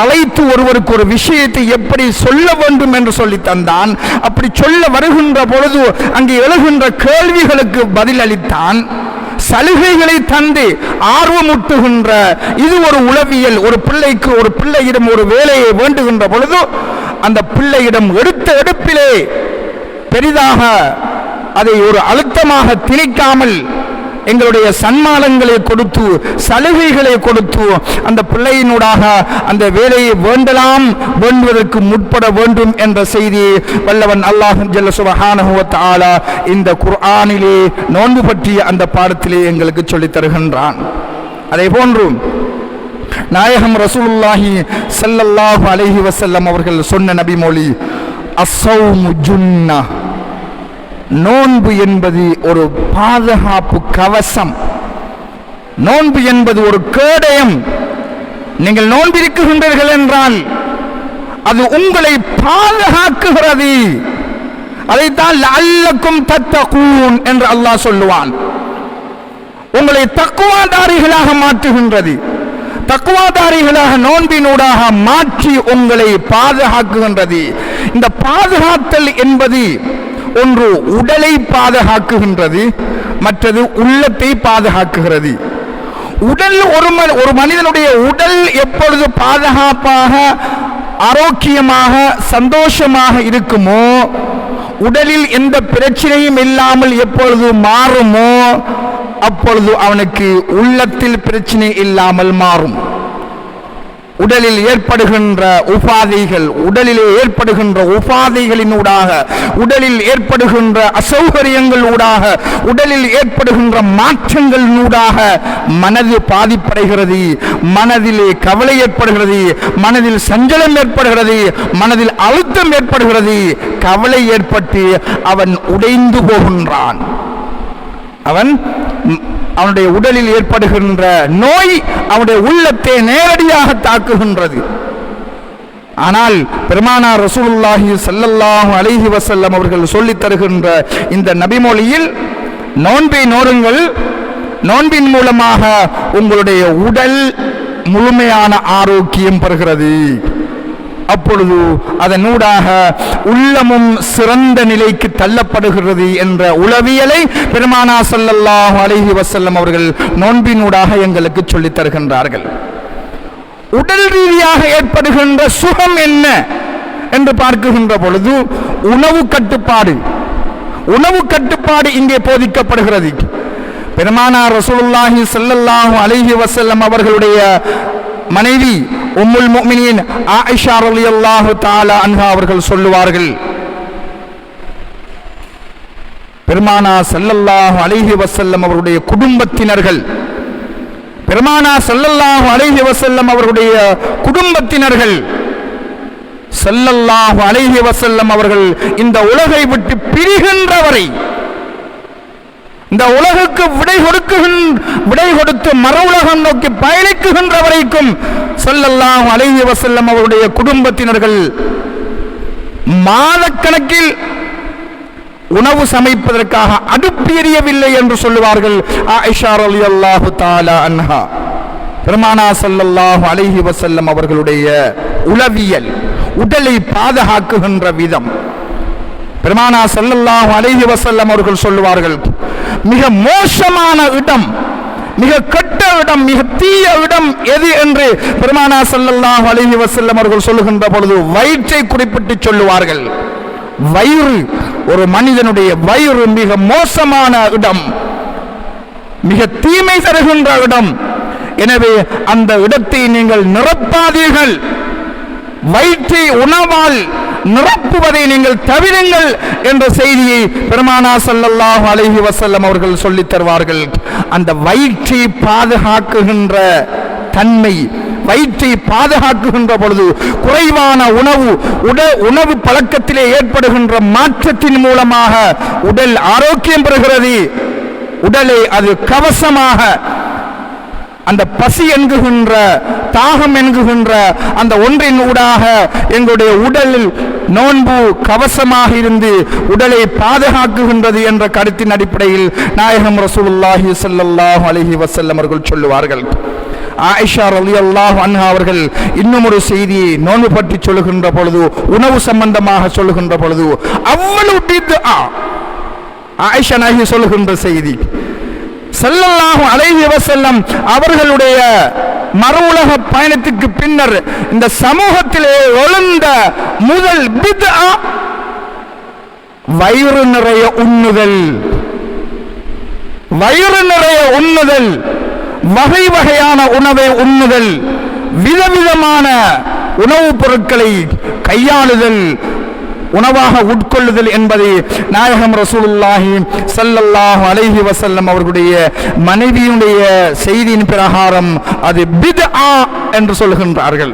அழைத்து ஒருவருக்கு ஒரு விஷயத்தை எப்படி சொல்ல வேண்டும் என்று சொல்லி தந்தான். அப்படி சொல்ல வருகின்ற பொழுது அங்கே எழுகின்ற கேள்விகளுக்கு பதில் அளித்தான். சலுகைகளை தந்து ஆர்வமூட்டுகின்ற இது ஒரு உளவியல். ஒரு பிள்ளையிடம் ஒரு வேலையை வேண்டுகின்ற பொழுது அந்த பிள்ளையிடம் எடுத்த எடுப்பிலே பெரிதாக அதை ஒரு அழுத்தமாக திணிக்காமல் எங்களுடைய சன்மானங்களை கொடுத்து சலுகைகளை கொடுத்து அந்த பிள்ளையினூடாக அந்த வேலையை வேண்டுவதற்கு முற்பட வேண்டும் என்ற செய்தியை வல்லவன் அல்லாஹ் ஜல்ல சுப்ஹானஹு வ தஆலா இந்த குர்ஆனிலே நோன்பு பற்றிய அந்த பாடத்திலே எங்களுக்கு சொல்லித் தருகின்றான். அதே போன்று நாயகம் ரசூலுல்லாஹி ஸல்லல்லாஹு அலைஹி வஸல்லம் அவர்கள் சொன்ன நபிமொழி அஸ்ஸௌமு ஜுன்னா, நோன்பு என்பது ஒரு பாதுகாப்பு கவசம். நோன்பு என்பது ஒரு கேடயம். நீங்கள் நோன்பிருக்கின்றீர்கள் என்றால் அது உங்களை பாதுகாக்குகிறது. அதைத்தான் லஅல்லக்கும் தத்தகூன் என்று அல்லாஹ் சொல்லுவான். உங்களை தக்வாதாரிகளாக மாற்றுகின்றது. தக்வாதாரிகளாக நோன்பினூடாக மாற்றி உங்களை பாதுகாக்குகின்றது. இந்த பாதுகாத்தல் என்பது ஒன்று உடலை பாதுகாக்குகின்றது, மற்றது உள்ளத்தை பாதுகாக்குகிறது. உடல் ஒரு மனிதனுடைய உடல் எப்பொழுது பாதுகாப்பாக ஆரோக்கியமாக சந்தோஷமாக இருக்குமோ, உடலில் எந்த பிரச்சனையும் இல்லாமல் எப்பொழுது மாறுமோ அப்பொழுது அவனுக்கு உள்ளத்தில் பிரச்சனை இல்லாமல் மாறும். உடலில் ஏற்படுகின்ற உபாதைகளினூடாக உடலில் ஏற்படுகின்ற அசௌகரியங்களூடாக உடலில் ஏற்படுகின்ற மாற்றங்களினூடாக மனது பாதிப்படைகிறது, மனதிலே கவலை ஏற்படுகிறது, மனதில் சஞ்சலம் ஏற்படுகிறது, மனதில் அழுத்தம் ஏற்படுகிறது. கவலை ஏற்பட்டு அவன் உடைந்து போகின்றான். அவனுடைய உடலில் ஏற்படுகின்ற நோய் அவனுடைய உள்ளத்தை நேரடியாக தாக்குகின்றது. ஆனால் பெருமானார் ரசூலுல்லாஹி ஸல்லல்லாஹு அலைஹி வஸல்லம் அவர்கள் சொல்லித் தருகின்ற இந்த நபிமொழியில் நோன்பை நோருங்கள், நோன்பின் மூலமாக உங்களுடைய உடல் முழுமையான ஆரோக்கியம் பெறுகிறது. அப்பொழுது அதனூடாக உள்ளமும் சிறந்த நிலைக்கு தள்ளப்படுகிறது என்ற உளவியலை பெருமானார் ஸல்லல்லாஹு அலைஹி வஸல்லம் அவர்கள் நோன்பினூடாக எங்களுக்கு சொல்லித் தருகின்றார்கள். உடல் ரீதியாக ஏற்படுகின்ற சுகம் என்ன என்று பார்க்குகின்ற பொழுது உணவு கட்டுப்பாடு இங்கே போதிக்கப்படுகிறது. பெருமானார் ரசூலுல்லாஹி ஸல்லல்லாஹு அலைஹி வஸல்லம் அவர்களுடைய மனைவி உம்முல் முஃமினீன் ஆயிஷா ரலியல்லாஹு தஆலா அன்ஹா அவர்கள் சொல்லுவார்கள், பெருமானார் ஸல்லல்லாஹு அலைஹி வஸல்லம் அவருடைய குடும்பத்தினர்கள் பெருமானா ஸல்லல்லாஹு அலைஹி வஸல்லம் அவர்களுடைய குடும்பத்தினர்கள் ஸல்லல்லாஹு அலைஹி வஸல்லம் அவர்கள் இந்த உலகை விட்டு பிரிகின்ற வரை, இந்த உலகுக்கு விடை கொடுத்து மர உலகம் நோக்கி பயணிக்குகின்ற வரைக்கும் ஸல்லல்லாஹு அலைஹி வஸல்லம் அவருடைய குடும்பத்தினர்கள் மாதக்கணக்கில் உணவு சமைப்பதற்காக அடுப்பு எரியவில்லை என்று சொல்லுவார்கள். ஆயிஷா ரலியல்லாஹு தஆலா அன்ஹா பெருமானா ஸல்லல்லாஹு அலைஹி வஸல்லம் அவர்களுடைய உளவியல், உடலை பாதுகாக்குகின்ற விதம், பெருமானா ஸல்லல்லாஹு அலைஹி வஸல்லம் அவர்கள் சொல்லுவார்கள், மிக மோசமான இடம், மிக கெட்ட இடம், மிக தீய இடம் எது என்று பெருமானா ஸல்லல்லாஹு அலைஹி வஸல்லம் அவர்கள் சொல்லுகின்ற பொழுது வயிற்றை குறிப்பிட்டு சொல்லுவார்கள். வயிறு, ஒரு மனிதனுடைய வயிறு மிக மோசமான இடம், மிக தீமை தருகின்ற இடம். எனவே அந்த இடத்தை நீங்கள் நிரப்பாதீர்கள், வயிற்றை உணவால் நிரப்புவதை நீங்கள் தவிருங்கள் என்ற செய்தியை பெருமானா ஸல்லல்லாஹு அலைஹி வஸல்லம் அவர்கள் சொல்லித் தருவார்கள். அந்த வயிற்றை பாதுகாக்குகின்ற தன்மை, வயிற்றை பாதுகாக்குகின்ற பொழுது குறைவான உணவு பழக்கத்திலே ஏற்படுகின்ற மாற்றத்தின் மூலமாக உடல் ஆரோக்கியம் பெறுகிறது. உடலை அது கவசமாக, அந்த பசி என்குகின்ற, தாகம் என்குகின்ற அந்த ஒன்றின் ஊடாக எங்களுடைய உடலில் நோன்பு கவசமாக இருந்து உடலை பாதுகாக்குகின்றது என்ற கருத்தின் அடிப்படையில் நாயகம் ரசூலுல்லாஹி ஸல்லல்லாஹு அலைஹி வஸல்லம் அவர்கள் சொல்லுவார்கள். ஆயிஷா ரலியல்லாஹு அன்ஹா அவர்கள் இன்னும் ஒரு செய்தியை நோன்பு பற்றி சொல்லுகின்ற பொழுது, உணவு சம்பந்தமாக சொல்லுகின்ற பொழுது, அவ்வளவு பித்ஆ ஆயிஷா நாயகி சொல்லுகின்ற செய்தி, ஸல்லல்லாஹு அலைஹி வஸல்லம் அவர்களுடைய மறுஉலக பயணத்துக்கு பின்னர் இந்த சமூகத்திலே எழுந்த முதல் பித்ஆ வயிறு நிறைய உண்ணுதல். வயிறு நிறைய உண்ணுதல், வகை வகையான உணவை உண்ணுதல், விதவிதமான உணவுப் பொருட்களை கையாளுதல், உணவாக உட்கொள்ளுதல் என்பதை நாயகம் ரசூலுல்லாஹி ஸல்லல்லாஹு அலைஹி வஸல்லம் அவர்களுடைய மனைவியுடைய செய்தியின் பிரகாரம் அது பித்ஆ என்று சொல்கின்றார்கள்.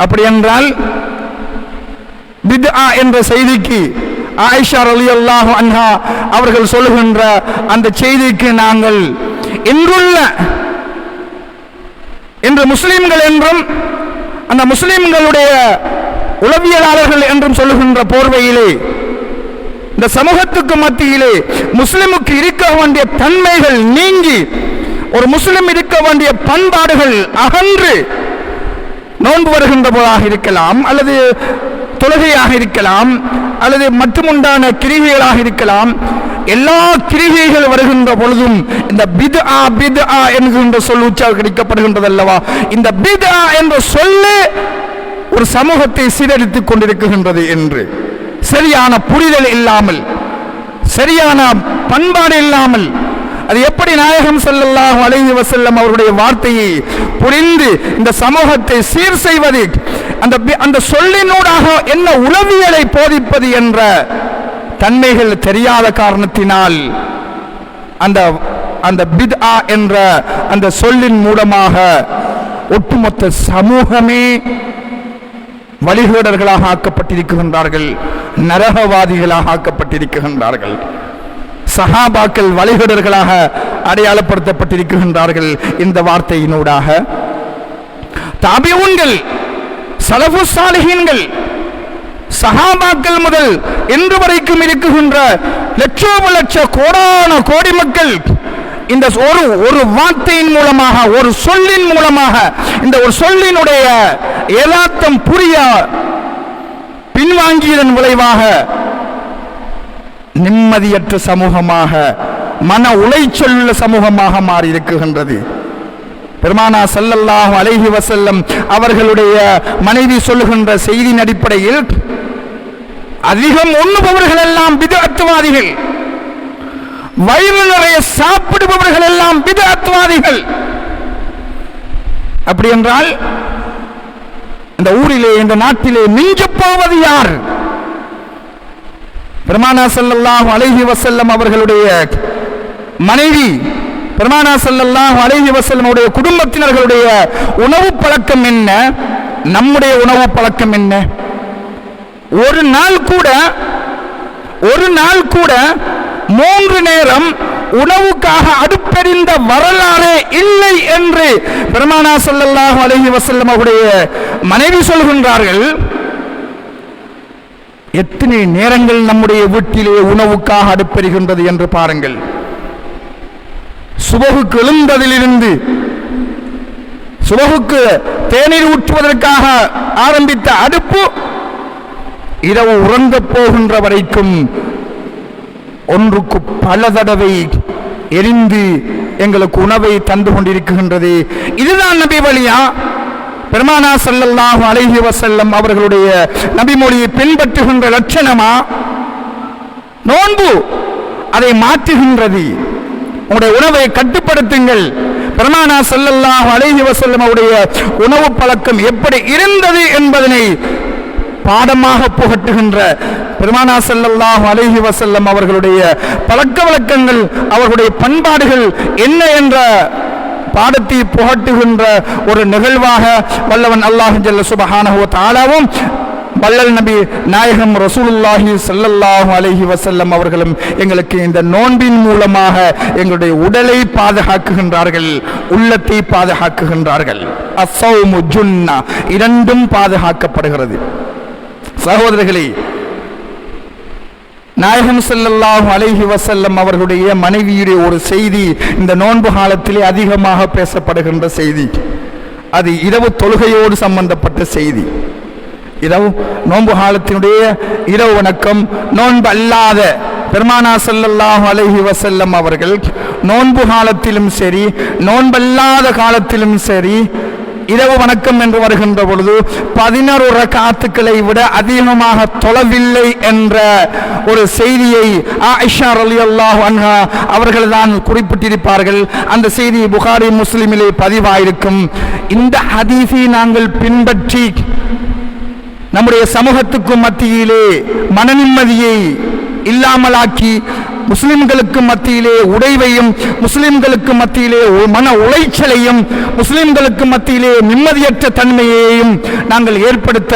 அப்படி என்றால் பித்ஆ என்ற செய்திக்கு ஆயிஷா ரலியல்லாஹு அன்ஹா அவர்கள் சொல்லுகின்ற அந்த செய்திக்கு நாங்கள் இன்று முஸ்லிம்கள் என்றும் அந்த முஸ்லிம்களுடைய உளவியலாளர்கள் என்றும் சொல்லுகின்ற போர்வையிலே இந்த சமூகத்துக்கு மத்தியிலே முஸ்லிமுக்கு இருக்க வேண்டிய தன்மைகள் நீங்கி ஒரு முஸ்லிம் இருக்க வேண்டிய பண்பாடுகள் அகன்று நோன்பு வருகின்ற போதாக இருக்கலாம், அல்லது தொழுகையாக இருக்கலாம், அல்லது மட்டுமுண்டான கிரிகைகளாக இருக்கலாம், எல்லா கிரிகைகள் வருகின்ற பொழுதும் இந்த பித்ஆ பித்ஆ என்கின்ற சொல் உச்சரிக்கப்படுகின்றது அல்லவா? இந்த பித்ஆ என்ற சொல்லு ஒரு சமூகத்தை சீரழித்துக் கொண்டிருக்கின்றது என்று சரியான புரிதல் இல்லாமல், சரியான பண்பாடு இல்லாமல், அது எப்படி நாயகம் ஸல்லல்லாஹு அலைஹி வஸல்லம் அவருடைய வார்த்தையை புரிந்து இந்த சமூகத்தை சீர் செய்வது, அந்த சொல்லினூடாக என்ன உளவியலை போதிப்பது என்ற தன்மைகள் தெரியாத காரணத்தினால் அந்த பித்ஆ என்ற அந்த சொல்லின் மூலமாக ஒட்டுமொத்த சமூகமே வழிகேடர்களாக ஆக்கப்பட்டிருக்கின்றார்கள், நரகவாதிகளாக ஆக்கப்பட்டிருக்கின்றார்கள். சஹாபாக்கள் வழிகேடர்களாக அடையாளப்படுத்தப்பட்டிருக்கின்றார்கள் இந்த வார்த்தையினூடாக. தாபிஊன்கள், ஸலஃபு ஸாலிஹீன்கள், சஹாபாக்கள் முதல் இன்று வரைக்கும் இருக்குகின்ற லட்சோப லட்ச கோடான கோடி மக்கள் இந்த ஒரு வார்த்தையின் மூலமாக, ஒரு சொல்லின் மூலமாக, இந்த ஒரு சொல்லினுடைய யதார்த்தம் புரிய பின்வாங்கியதன் விளைவாக நிம்மதியற்ற சமூகமாக, மன உளைச்சல் உள்ள சமூகமாக மாறி இருக்குகின்றது. பெருமானா ஸல்லல்லாஹு அலைஹி வஸல்லம் அவர்களுடைய மனைவி சொல்லுகின்ற செய்தியின் அடிப்படையில் அதிகம் உண்ணுபவர்கள் எல்லாம் பித்அத்வாதிகள், வயிறு நிறைய சாப்பிடுபவர்கள் எல்லாம் பித்அத்வாதிகள். அப்படி என்றால் இந்த ஊரிலே, இந்த நாட்டிலே மிஞ்சப் போவது யார்? பெருமானா ஸல்லல்லாஹு அலைஹி வஸல்லம் அவர்களுடைய மனைவி பெருமானா ஸல்லல்லாஹு அலைஹி வஸல்லம் உடைய குடும்பத்தினர்களுடைய உணவு பழக்கம் என்ன, நம்முடைய உணவு பழக்கம் என்ன? ஒரு நாள் கூட 3 நேரம் உணவுக்காக அடுப்பெறிந்த வரலாறே இல்லை என்று பெருமானா ஸல்லல்லாஹு அலைஹி வஸல்லம் அவருடைய மனைவி சொல்கின்றார்கள். எத்தனை நேரங்கள் நம்முடைய வீட்டிலே உணவுக்காக அடுப்பெறுகின்றது என்று பாருங்கள். சுபகுக்கு எழுந்ததிலிருந்து சுபகுக்கு தேநீர் ஊற்றுவதற்காக ஆரம்பித்த அடுப்பு இரவு உறங்கப் போகின்ற வரைக்கும் ஒன்றுக்கு பல தடவை எரிந்து எங்களுக்கு உணவை தந்து கொண்டிருக்கின்றது. இதுதான் நபி வழியா? பெருமானா ஸல்லல்லாஹு அலைஹி வஸல்லம் அவர்களுடைய நபிமொழியை பின்பற்றுகின்ற லட்சணமா? நோன்பு அதை மாற்றுகின்றது. உங்களுடைய உணவை கட்டுப்படுத்துங்கள். பெருமானா ஸல்லல்லாஹு அலைஹி வஸல்லம் அவருடைய உணவு பழக்கம் எப்படி இருந்தது என்பதனை பாடமாக புகட்டுகின்ற பெருமானா ஸல்லல்லாஹு அலைஹி வஸல்லம் அவர்களுடைய பழக்க வழக்கங்கள், அவர்களுடைய பண்பாடுகள் என்ன என்ற பாடத்தை புகட்டுகின்ற ஒரு நிகழ்வாக வல்லவன் அல்லாஹ் ஜல்ல சுப்ஹானஹு வ தஆலாவும் வல்லல் நபி நாயகம் ரசூலுல்லாஹி ஸல்லல்லாஹு அலைஹி வஸல்லம் அவர்களும் எங்களுக்கு இந்த நோன்பின் மூலமாக எங்களுடைய உடலை பாதுகாக்குகின்றார்கள், உள்ளத்தை பாதுகாக்குகின்றார்கள். அஸ்ஸௌமு ஜுன்னா, இரண்டும் பாதுகாக்கப்படுகிறது. சகோதரர்களே, நாயகம் ஸல்லல்லாஹு அலைஹி வஸல்லம் அவர்களுடைய மனைவியுடைய ஒரு செய்தி இந்த நோன்பு காலத்திலே அதிகமாக பேசப்படுகின்ற செய்தி. அது இரவு தொழுகையோடு சம்பந்தப்பட்ட செய்தி. இரவு நோன்பு காலத்தினுடைய இரவு வணக்கம். நோன்பு அல்லாத பெருமானா ஸல்லல்லாஹு அலைஹி வஸல்லம் அவர்கள் நோன்பு காலத்திலும் சரி, நோன்பல்லாத காலத்திலும் சரி, இரவு வணக்கம் என்று வருகின்ற பொழுது 11 ரக்காத்துக்களை விட அதிகமாக தொழவில்லை என்ற ஒரு செய்தியை ஆயிஷா ரலியல்லாஹு அன்ஹா அவர்கள் தான் குறிப்பிட்டிருப்பார்கள். அந்த செய்தி புகாரி முஸ்லிமிலே பதிவாயிருக்கும். இந்த ஹதீஸை நாங்கள் பின்பற்றி நம்முடைய சமூகத்துக்கும் மத்தியிலே மன நிம்மதியை இல்லாமலாக்கி, முஸ்லிம்களுக்கு மத்தியிலே உடைவையும், முஸ்லிம்களுக்கு மத்தியிலே மன உளைச்சலையும், முஸ்லிம்களுக்கு மத்தியிலே நிம்மதியற்ற தன்மையையும் நாங்கள் ஏற்படுத்த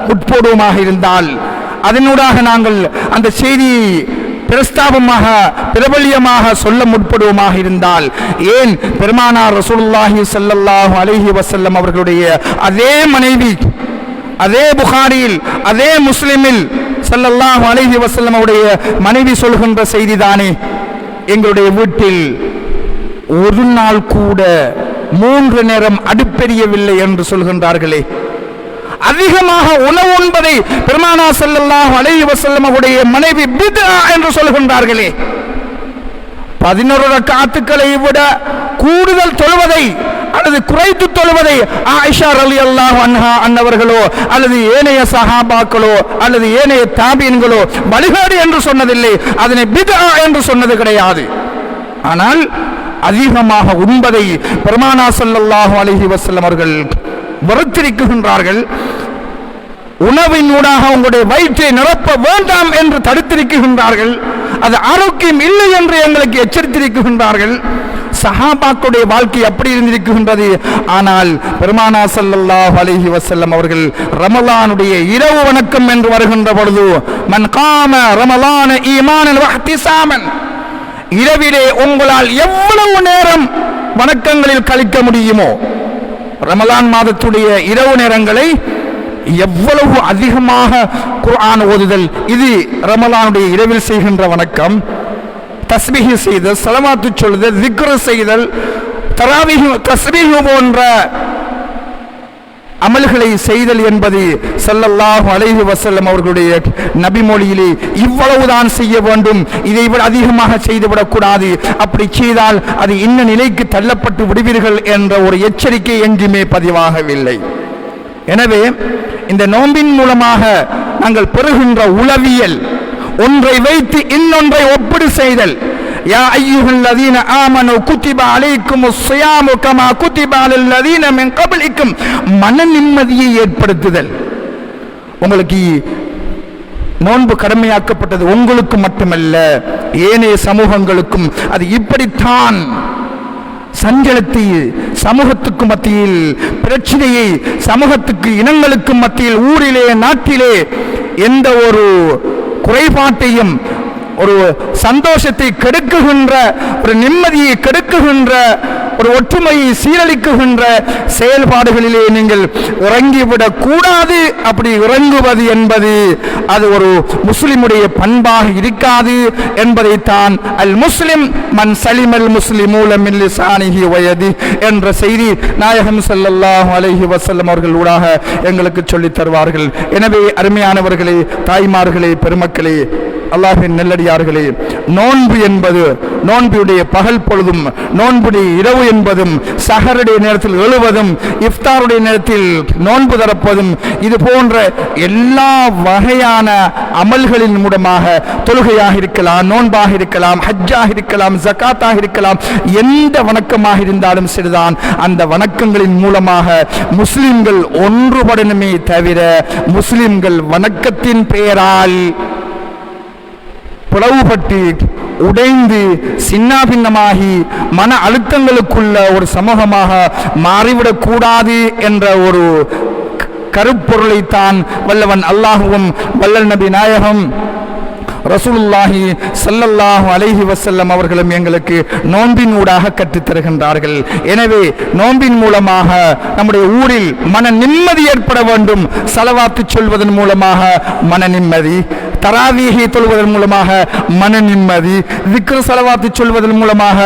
முற்படுவோமாக இருந்தால், அதனூடாக நாங்கள் அந்த செய்தியை பிரஸ்தாபமாக பிரபல்யமாக சொல்ல முற்படுவோமாக இருந்தால், ஏன் பெருமானார் ரசூலுல்லாஹி ஸல்லல்லாஹு அலைஹி வஸல்லம் அவர்களுடைய அதே மனைவி, அதே புகாரியில், அதே முஸ்லிமில் ஸல்லல்லாஹு அலைஹி வஸல்லம் உடைய மனைவி சொல்கின்ற செய்திதானே, எங்களுடைய வீட்டில் ஒரு நாள் கூட 3 நேரம் அடுப்பெரியவில்லை என்று சொல்கின்றார்களே. அதிகமாக உணவு உண்பதை பெருமானா ஸல்லல்லாஹு அலைஹி வஸல்லம் உடைய மனைவி பித்ஆ என்று சொல்கின்றார்களே. 11 ரக்காத்துக்களை விட கூடுதல் தொழுவதை அல்லது குறைத்து தொழுவதை ஆயிஷா ரலியல்லாஹு அன்ஹா அன்னவர்களோ அல்லது ஏனைய சஹாபாக்களோ அல்லது ஏனைய தாபீன்களோ வழிகாடு என்று சொன்னதில்லை, அதனை பித்ஆ என்று சொன்னது கிடையாது. ஆனால் அதிகமாக உண்பதை பெருமானா ஸல்லல்லாஹு அலைஹி வஸல்லம் அவர்கள் வெறுத்திருக்கின்றார்கள். உணவின் ஊடாக உங்களுடைய வயிற்றை நிரப்ப வேண்டாம் என்று தடுத்திருக்கின்றார்கள். அது ஆரோக்கியம் இல்லை என்று எங்களுக்கு எச்சரித்திருக்கின்றார்கள். சஹாபாக்களுடைய வாழ்க்கை அப்படி இருந்திருக்கின்றது. ஆனால் பெருமானா ஸல்லல்லாஹு அலைஹி வஸல்லம் அவர்கள் ரமலானுடைய இரவு வணக்கம் என்று வருகின்ற பொழுது, மன் காம ரமலான ஈமானன் வஹ்திசாமன், இரவிலே உங்களால் எவ்வளவு நேரம் வணக்கங்களில் கழிக்க முடியுமோ, ரமலான் மாதத்துடைய இரவு நேரங்களை எவ்வளவு அதிகமாக குர்ஆன் ஓதுதல், இது ரமலானுடைய இரவில் செய்கின்ற வணக்கம். தஸ்பீஹ் செய்தல், ஸலவாத்து சொல்லுதல், ذிக்ர் செய்தல், தராவீஹ் தஸ்பீஹ் போன்ற அமல்களை செய்தல் என்பது ஸல்லல்லாஹு அலைஹி வஸல்லம் அவர்களுடைய நபிமொழியிலே இவ்வளவுதான் செய்ய வேண்டும், இதை விட அதிகமாக செய்துவிடக் கூடாது, அப்படி செய்தால் அது இன்ன நிலைக்கு தள்ளப்பட்டு விடுவீர்கள் என்ற ஒரு எச்சரிக்கை எங்குமே பதிவாகவில்லை. எனவே இந்த நோன்பின் மூலமாக நாங்கள் பெறுகின்ற உளவியல், ஒன்றை வைத்து இன்னொன்றை ஒப்பிடு செய்தல். யா அய்யுஹல்லதீன ஆமனு குத்திப அலைக்குமுஸ் ஸியாமு கமா குத்திப அலல்லதீன மின் கப்லிக்கும், மன நிம்மதியை ஏற்படுத்துதல். உங்களுக்கு நோன்பு கடமையாக்கப்பட்டது உங்களுக்கு மட்டுமல்ல, ஏனைய சமூகங்களுக்கும் அது இப்படித்தான் சஞ்சலத்தை சமூகத்துக்கு மத்தியில், பிரச்சனையை சமூகத்துக்கு இனங்களுக்கு மத்தியில், ஊரிலே நாட்டிலே எந்த ஒரு குறைபாட்டையும், ஒரு சந்தோஷத்தை கெடுக்குகின்ற, ஒரு நிம்மதியை கெடுக்குகின்ற, ஒரு ஒற்றுமையை சீரழிக்குகின்ற செயல்பாடுகளிலே நீங்கள் இறங்கிவிடக் கூடாது. அப்படி இறங்குவது என்பது அது ஒரு முஸ்லிமுடைய பண்பாக இருக்காது என்பதைத்தான் அல் முஸ்லிம் மன் சலிமல் முஸ்லிமூன மின் லிசானிஹி வ யதிஹி என்ற செய்தி நாயகம் ஸல்லல்லாஹு அலைஹி வஸல்லம் அவர்கள் ஊடாக எங்களுக்கு சொல்லித் தருவார்கள். எனவே அருமையானவர்களே, தாய்மார்களே, பெருமக்களே, அல்லாஹ்வின் நல்லடியார்களே, நோன்பு என்பது, நோன்புடைய பகல் பொழுதும் நோன்புடைய இரவு என்பதும், சஹருடைய நேரத்தில் எழுவதும், இஃப்தாருடைய நேரத்தில் நோன்பு திறப்பதும், இது போன்ற எல்லா வகையான அமல்களின் மூலமாக, தொழுகையாக இருக்கலாம், நோன்பாக இருக்கலாம், ஹஜ்ஜாக இருக்கலாம், ஜகாத்தாக இருக்கலாம், எந்த வணக்கமாக இருந்தாலும் சரிதான், அந்த வணக்கங்களின் மூலமாக முஸ்லிம்கள் ஒன்றுபடணுமே தவிர முஸ்லிம்கள் வணக்கத்தின் பெயரால் பிளவுபட்டு உடைந்து சின்னாபின்னமாகி மன அழுத்தங்களுக்குள்ள ஒரு சமூகமாக மாறிவிடக் கூடாது என்ற ஒரு கருப்பொருளைத்தான் வல்லவன் அல்லாஹுவும் வல்லல் நபி நாயகம் ரசூலுல்லாஹி ஸல்லல்லாஹு அலைஹி வஸல்லம் அவர்களும் எங்களுக்கு நோன்பின் ஊடாக கற்றுத் தருகின்றார்கள். எனவே நோன்பின் மூலமாக நம்முடைய ஊரில் மன நிம்மதி ஏற்பட வேண்டும். ஸலவாத்து சொல்வதன் மூலமாக மன நிம்மதி, தராவீஹை தொழுவதன் மூலமாக மன நிம்மதி, திக்ர் ஸலவாத்து சொல்வதன் மூலமாக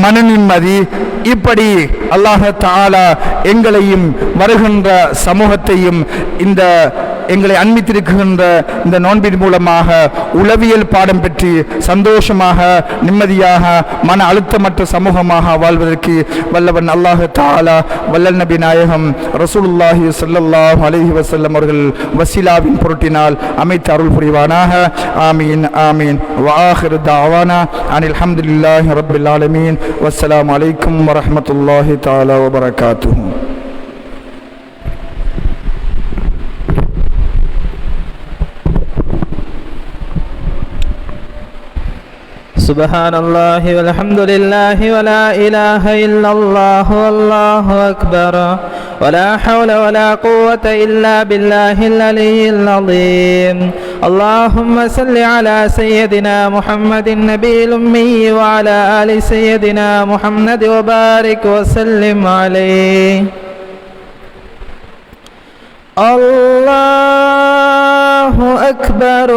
மன நிம்மதி. இப்படி அல்லாஹ் தஆலா எங்களையும் வருகின்ற சமூகத்தையும் இந்த எங்களை அண்மித்திருக்கின்ற இந்த நோன்பின் மூலமாக உளவியல் பாடம் பெற்று சந்தோஷமாக, நிம்மதியாக, மன அழுத்தமற்ற சமூகமாக வாழ்வதற்கு வல்லவன் அல்லாஹ் தஆலா வல்லல் நபி நாயகம் ரசூலுல்லாஹி ஸல்லல்லாஹு அலைஹி வஸல்லம் அவர்கள் வஸீலாவின் பொருட்டினால் அமைத்து அருள் புரிவானாக. ஆமீன் ஆமீன். வ ஆகிரு தஅவானா அனில் ஹம்துலில்லாஹி ரப்பில் ஆலமீன். வஸ்ஸலாமு அலைக்கும் வரஹ்மத்துல்லாஹி தஆலா வ பரகாத்துஹு. سبحان الله والحمد لله ولا إله إلا الله والله أكبر ولا حول ولا قوة إلا بالله العلي العظيم. اللهم صل على سيدنا محمد النبي الأمي وعلى آل سيدنا محمد وبارك وسلم عليه. الله أكبر.